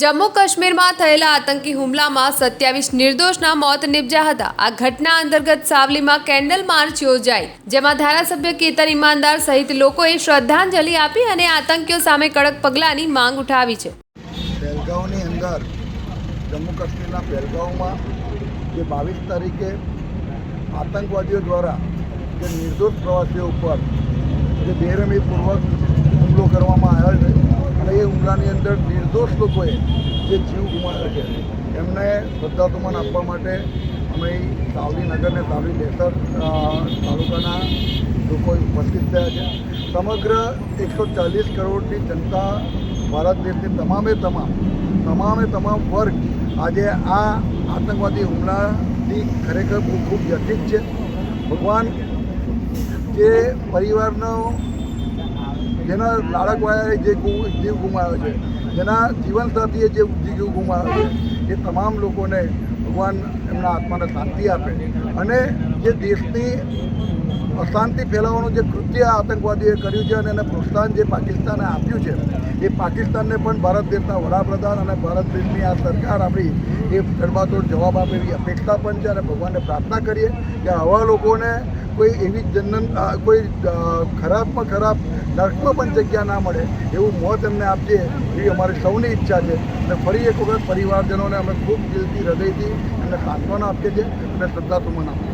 જમ્મુ કાશ્મીરમાં થયેલા આતંકી હુમલામાં 27 નિર્દોષના મોત નિપજ્યા હતા। આ ઘટના અંતર્ગત સાવલીમાં કેન્ડલ માર્ચ યોજાઈ, જેમાં ધારાસભ્ય કેતન ઈમાનદાર સહિત લોકોએ શ્રદ્ધાંજલિ આપી અને આતંકીઓ સામે કડક પગલાંની માંગ ઉઠાવી છે। પહેલગાંવની અંદર જમ્મુ કાશ્મીરના પહેલગાંવમાં જે 22 તારીખે આતંકવાદીઓ દ્વારા જે નિર્દોષ પ્રવાસીઓ ઉપર જે બેરહમીપૂર્વક હુમલો કરવામાં આવ્યો છે અને એ હુમલાની અંદર નિર્દોષ લોકોએ જે જીવ ગુમાવ્યો છે એમને શ્રદ્ધાસુમન આપવા માટે અમે સાવલી નગર ને સાવલી ડેસર તાલુકાના લોકો ઉપસ્થિત થયા છે। સમગ્ર 140 કરોડની જનતા, ભારત દેશની તમામ વર્ગ આજે આ આતંકવાદી હુમલાથી ખરેખર ખૂબ વ્યથિત છે। ભગવાન જે પરિવારનો જેના લાડકવાળાએ જે જીવ ગુમાવ્યો છે, જેના જીવનસાથીએ જે જીવ ગુમાવ્યો છે, એ તમામ લોકોને ભગવાન એમના આત્માને શાંતિ આપે અને જે દેશની અશાંતિ ફેલાવવાનું જે કૃત્ય આતંકવાદીઓએ કર્યું છે અને એને પ્રોત્સાહન જે પાકિસ્તાને આપ્યું છે, એ પાકિસ્તાનને પણ ભારત દેશના વડાપ્રધાન અને ભારત દેશની આ સરકાર આપણી એ જડબાતોડ જવાબ આપે એવી અપેક્ષા પણ છે અને ભગવાનને પ્રાર્થના કરીએ કે આવા લોકોને કોઈ એવી કોઈ ખરાબમાં ખરાબ નર્કમાં પણ જગ્યા ના મળે એવું મોત એમને આપજે એવી અમારી સૌની ઈચ્છા છે। અને ફરી એક વખત પરિવારજનોને અમે ખૂબ દિલથી, હૃદયથી એમને સાંત્વના આપીએ છીએ અને શ્રદ્ધાસુમન આપીએ છીએ।